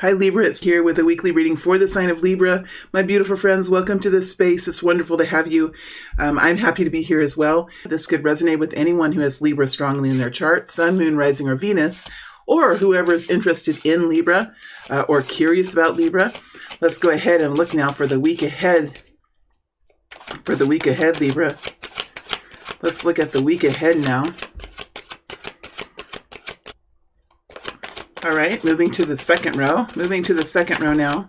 Hi Libra, it's here with a weekly reading for the sign of Libra. My beautiful friends, welcome to this space. It's wonderful to have you. I'm happy to be here as well. This could resonate with anyone who has Libra strongly in their chart, Sun, Moon, Rising, or Venus, or whoever is interested in Libra or curious about Libra. Let's go ahead and look now for the week ahead. For the week ahead, Libra. Let's look at the week ahead now. All right, moving to the second row. Moving to the second row now.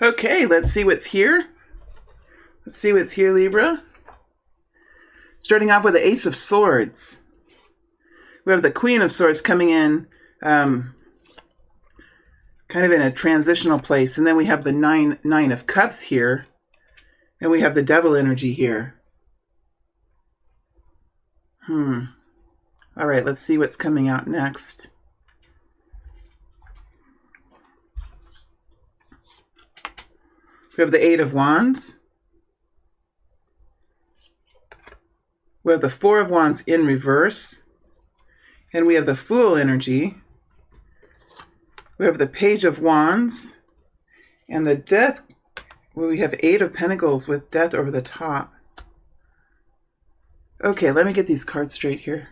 Okay, let's see what's here. Let's see what's here, Libra. Starting off with the Ace of Swords. We have the Queen of Swords coming in kind of in a transitional place. And then we have the Nine of Cups here. And we have the Devil energy here. All right, let's see what's coming out next. We have the Eight of Wands. We have the Four of Wands in reverse. And we have the Fool energy. We have the Page of Wands. And the Death, well, we have Eight of Pentacles with Death over the top. Okay, let me get these cards straight here.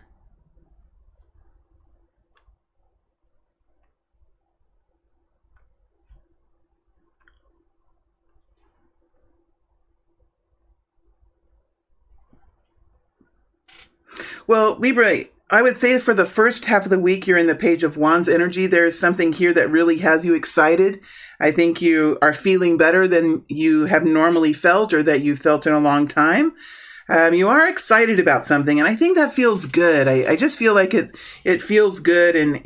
Well, Libra, I would say for the first half of the week, you're in the Page of Wands energy. There is something here that really has you excited. I think you are feeling better than you have normally felt or that you felt in a long time. You are excited about something, and I think that feels good. I just feel like it feels good, and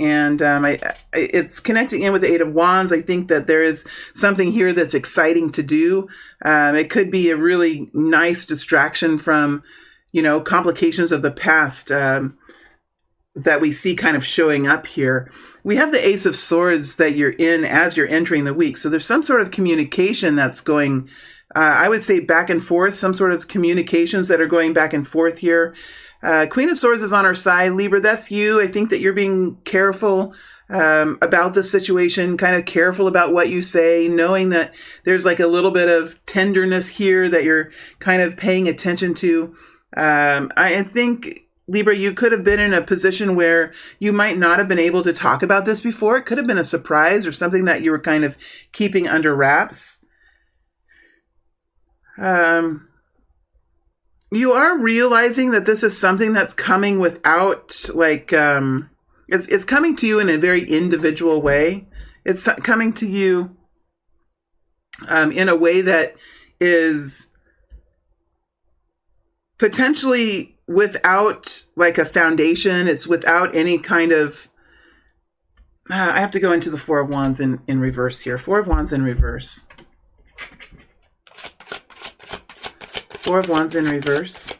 it's connecting in with the Eight of Wands. I think that there is something here that's exciting to do. It could be a really nice distraction from complications of the past that we see kind of showing up here. We have the Ace of Swords that you're in as you're entering the week. So there's some sort of communication that's going, I would say, back and forth, some sort of communications that are going back and forth here. Queen of Swords is on our side. Libra, that's you. I think that you're being careful about the situation, kind of careful about what you say, knowing that there's like a little bit of tenderness here that you're kind of paying attention to. I think, Libra, you could have been in a position where you might not have been able to talk about this before. It could have been a surprise or something that you were kind of keeping under wraps. You are realizing that this is something that's coming without, like, it's coming to you in a very individual way. It's coming to you in a way that is potentially without like a foundation. It's without any kind of, I have to go into the Four of Wands in reverse here. Four of Wands in reverse. Four of Wands in reverse.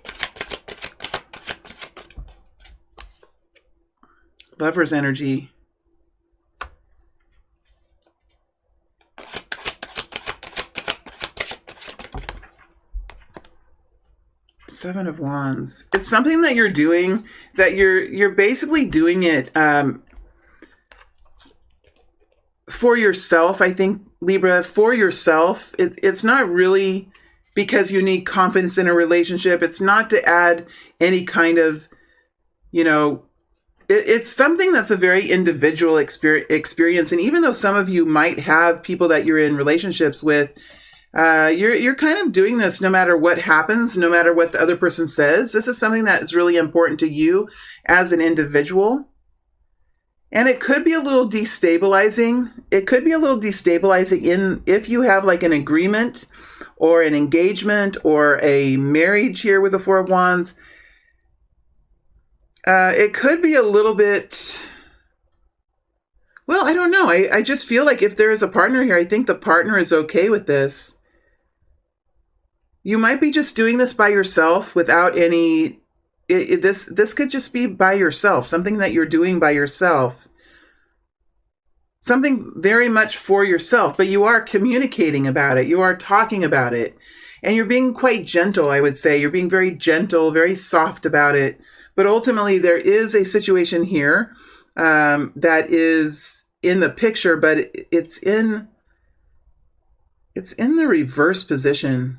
Lover's energy. Seven of Wands. It's something that you're doing, that you're basically doing it for yourself, I think, Libra, for yourself. It's not really because you need confidence in a relationship. It's not to add any kind of, it's something that's a very individual experience. And even though some of you might have people that you're in relationships with, you're kind of doing this no matter what happens, no matter what the other person says. This is something that is really important to you as an individual. And it could be a little destabilizing. It could be a little destabilizing if you have like an agreement or an engagement or a marriage here with the Four of Wands. It could be a little bit, well, I don't know. I just feel like if there is a partner here, I think the partner is okay with this. You might be just doing this by yourself without any, this could just be by yourself, something that you're doing by yourself. Something very much for yourself, but you are communicating about it. You are talking about it. And you're being quite gentle, I would say. You're being very gentle, very soft about it. But ultimately, there is a situation here that is in the picture, but it's in the reverse position.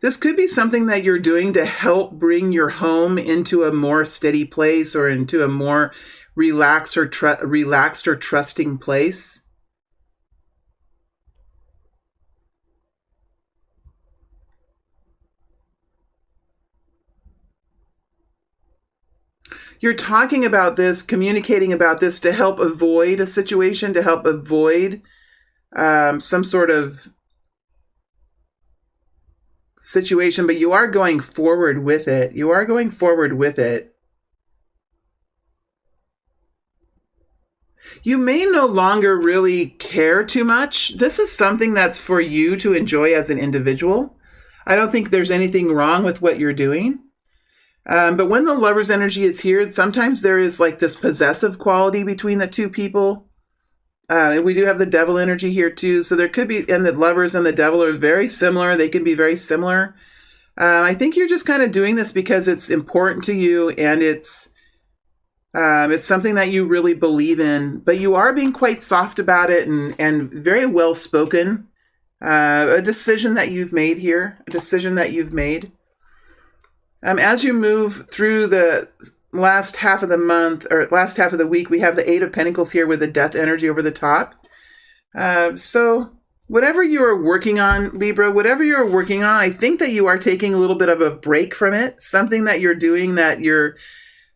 This could be something that you're doing to help bring your home into a more steady place or into a more relaxed or trusting place. You're talking about this, communicating about this to help avoid a situation, to help avoid some sort of situation, but you are going forward with it. You are going forward with it. You may no longer really care too much. This is something that's for you to enjoy as an individual. I don't think there's anything wrong with what you're doing. But when the lover's energy is here, sometimes there is like this possessive quality between the two people. We do have the devil energy here too. So there could be, and the lovers and the devil are very similar. They can be very similar. I think you're just kind of doing this because it's important to you and it's something that you really believe in, but you are being quite soft about it and very well spoken. A decision that you've made here, a decision that you've made. As you move through the last half of the month or last half of the week, we have the Eight of Pentacles here with the death energy over the top. So whatever you are working on, Libra, whatever you're working on, I think that you are taking a little bit of a break from it. Something that you're doing that you're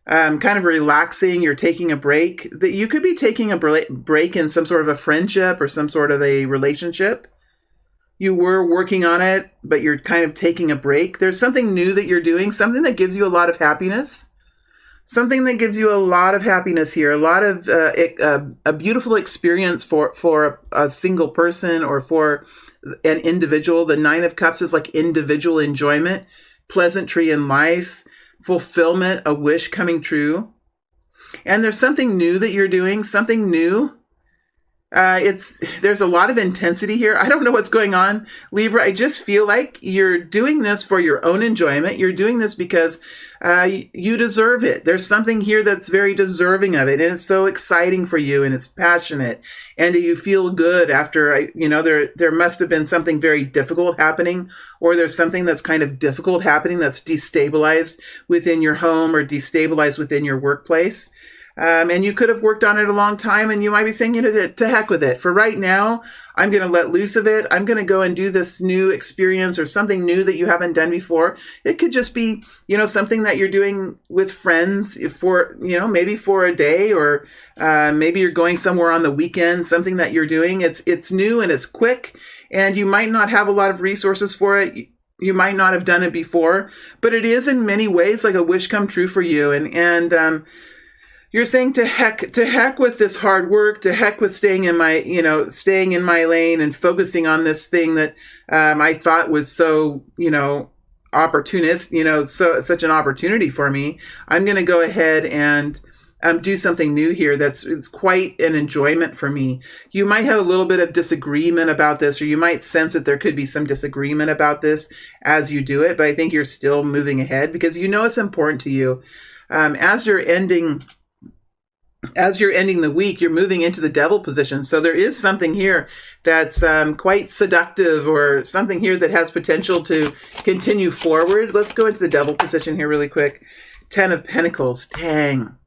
kind of relaxing, you're taking a break. That you could be taking a break in some sort of a friendship or some sort of a relationship. You were working on it, but you're kind of taking a break. There's something new that you're doing, something that gives you a lot of happiness. Something that gives you a lot of happiness here, a lot of a beautiful experience for a single person or for an individual. The Nine of Cups is like individual enjoyment, pleasantry in life, fulfillment, a wish coming true. And there's something new that you're doing, something new. There's a lot of intensity here. I don't know what's going on, Libra. I just feel like you're doing this for your own enjoyment. You're doing this because you deserve it. There's something here that's very deserving of it, and it's so exciting for you, and it's passionate, and you feel good after. There must have been something very difficult happening, or there's something that's kind of difficult happening that's destabilized within your home or destabilized within your workplace. And you could have worked on it a long time, and you might be saying, to heck with it. For right now, I'm going to let loose of it. I'm going to go and do this new experience or something new that you haven't done before. It could just be, something that you're doing with friends for, maybe for a day, or maybe you're going somewhere on the weekend, something that you're doing. It's new and it's quick, and you might not have a lot of resources for it. You might not have done it before, but it is in many ways like a wish come true for you. And you're saying to heck with this hard work, to heck with staying in my lane and focusing on this thing that I thought was so, opportunist, such an opportunity for me. I'm going to go ahead and do something new here. It's quite an enjoyment for me. You might have a little bit of disagreement about this, or you might sense that there could be some disagreement about this as you do it, but I think you're still moving ahead because it's important to you. As you're ending the week, you're moving into the devil position. So there is something here that's quite seductive, or something here that has potential to continue forward. Let's go into the devil position here really quick. 10 of Pentacles. Dang.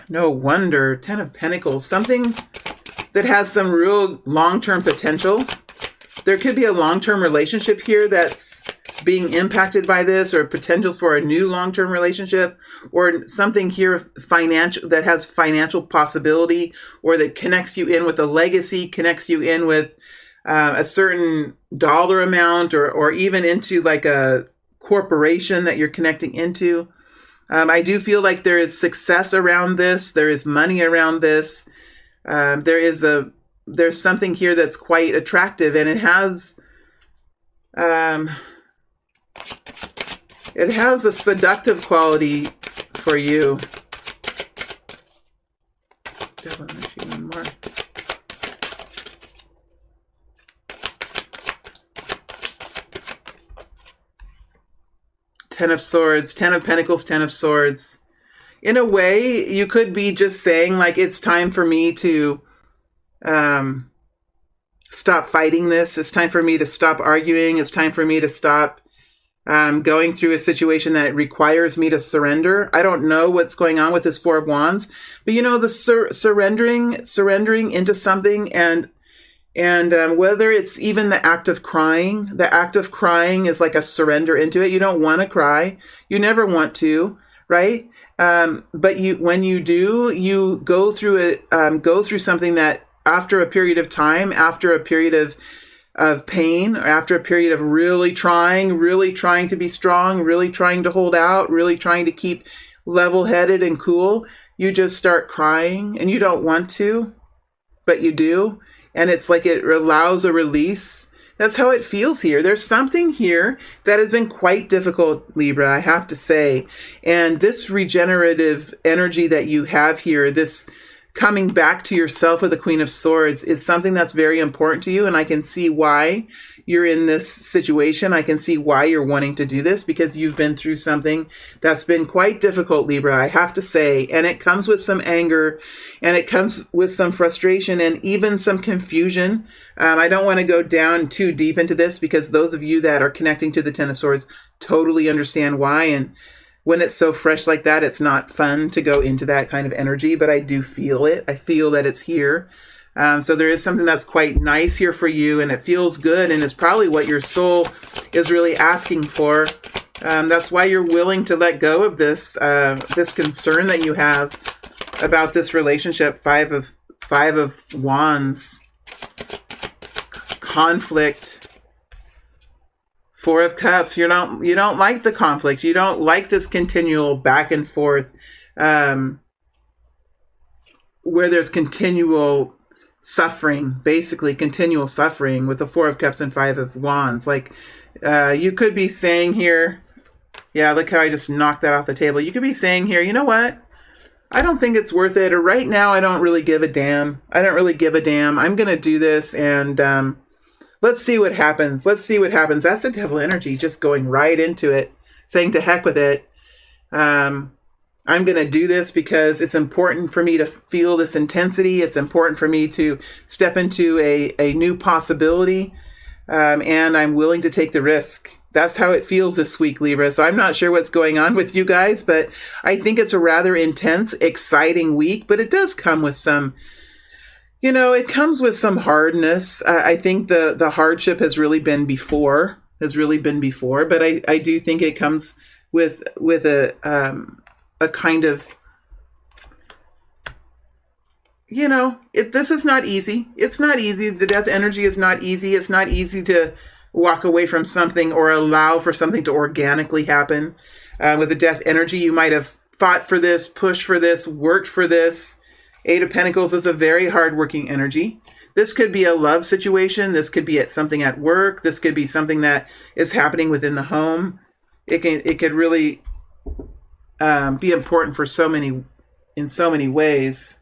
No wonder. 10 of Pentacles. Something that has some real long-term potential. There could be a long-term relationship here that's being impacted by this, or potential for a new long-term relationship, or something here financial that has financial possibility, or that connects you in with a legacy, connects you in with a certain dollar amount, or even into like a corporation that you're connecting into. I do feel like there is success around this. There is money around this. There's something here that's quite attractive, and it has a seductive quality for you. Devil energy, one more. Ten of Swords, Ten of Pentacles, Ten of Swords. In a way, you could be just saying, like, it's time for me to stop fighting this. It's time for me to stop arguing. It's time for me to stop going through a situation that requires me to surrender. I don't know what's going on with this Four of Wands, but you know, the surrendering into something, and whether it's even the act of crying is like a surrender into it. You don't want to cry. You never want to, right? But when you do, you go through it, go through something that after a period of time, after a period of pain, or after a period of really trying to be strong, really trying to hold out, really trying to keep level-headed and cool, you just start crying, and you don't want to, but you do. And it's like it allows a release. That's how it feels here. There's something here that has been quite difficult, Libra, I have to say. And this regenerative energy that you have here, this coming back to yourself with the Queen of Swords, is something that's very important to you. And I can see why you're in this situation. I can see why you're wanting to do this, because you've been through something that's been quite difficult, Libra, I have to say. And it comes with some anger, and it comes with some frustration, and even some confusion. I don't want to go down too deep into this, because those of you that are connecting to the Ten of Swords totally understand why. And when it's so fresh like that, it's not fun to go into that kind of energy, but I do feel it. I feel that it's here. So there is something that's quite nice here for you, and it feels good, and it's probably what your soul is really asking for. That's why you're willing to let go of this this concern that you have about this relationship. Five of Wands, conflict. Four of Cups. You don't like the conflict. You don't like this continual back and forth, where there's continual suffering, basically continual suffering with the Four of Cups and Five of Wands. Like, you could be saying here, yeah, look how I just knocked that off the table. You could be saying here, you know what? I don't think it's worth it. Or right now, I don't really give a damn. I don't really give a damn. I'm going to do this, and let's see what happens. Let's see what happens. That's the devil energy, just going right into it, saying to heck with it. I'm going to do this because it's important for me to feel this intensity. It's important for me to step into a new possibility. And I'm willing to take the risk. That's how it feels this week, Libra. So I'm not sure what's going on with you guys, but I think it's a rather intense, exciting week. But it does come with some, it comes with some hardness. I think the hardship has really been before, but I do think it comes with a kind of, this is not easy. It's not easy. The death energy is not easy. It's not easy to walk away from something or allow for something to organically happen. With the death energy, you might have fought for this, pushed for this, worked for this. Eight of Pentacles is a very hardworking energy. This could be a love situation. This could be something at work. This could be something that is happening within the home. It could really be important for in so many ways.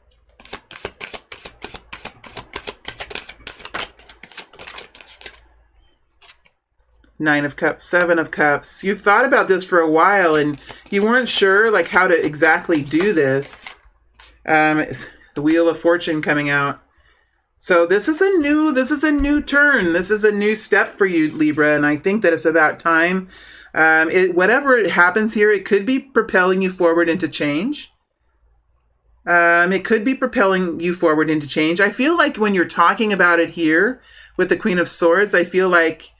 Nine of Cups, Seven of Cups. You've thought about this for a while, and you weren't sure like how to exactly do this. The Wheel of Fortune coming out. So this is a new turn. This is a new step for you, Libra, and I think that it's about time. Whatever happens here, it could be propelling you forward into change. It could be propelling you forward into change. I feel like when you're talking about it here with the Queen of Swords, I feel like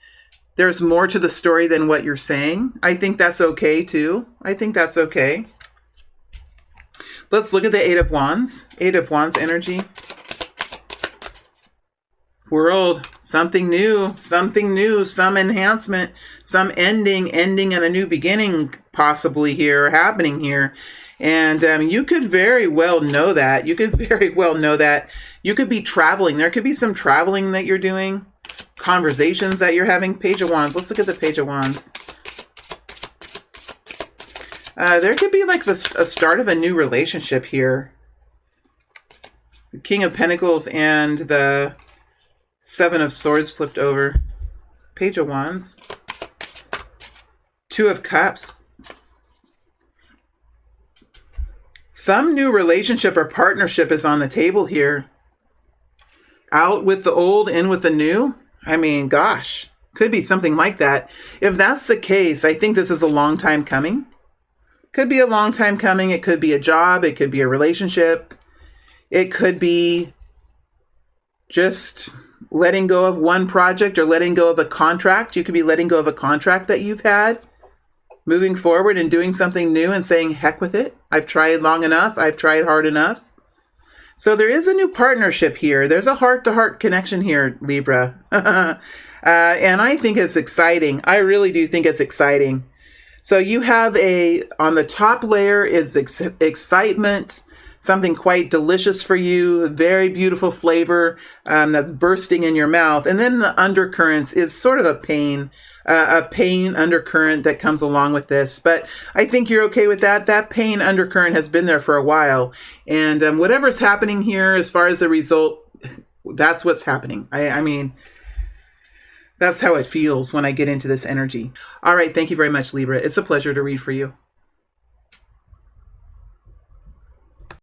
there's more to the story than what you're saying. I think that's okay too. I think that's okay. Let's look at the Eight of Wands. Eight of Wands energy. World, something new, some enhancement, some ending and a new beginning possibly here, happening here. And you could very well know that. You could be traveling. There could be some traveling that you're doing, conversations that you're having. Page of Wands. Let's look at the Page of Wands. There could be like a start of a new relationship here. The King of Pentacles and the Seven of Swords flipped over. Page of Wands. Two of Cups. Some new relationship or partnership is on the table here. Out with the old, in with the new. I mean, gosh, could be something like that. If that's the case, I think this is a long time coming. Could be a long time coming. It could be a job. It could be a relationship. It could be just letting go of one project or letting go of a contract. You could be letting go of a contract that you've had, moving forward and doing something new and saying, heck with it. I've tried long enough. I've tried hard enough. So there is a new partnership here. There's a heart-to-heart connection here, Libra. And I think it's exciting. I really do think it's exciting. So you have on the top layer is excitement, something quite delicious for you, very beautiful flavor that's bursting in your mouth. And then the undercurrents is sort of a pain undercurrent that comes along with this. But I think you're okay with that. That pain undercurrent has been there for a while. And whatever's happening here as far as the result, that's what's happening. I mean, that's how it feels when I get into this energy. All right. Thank you very much, Libra. It's a pleasure to read for you.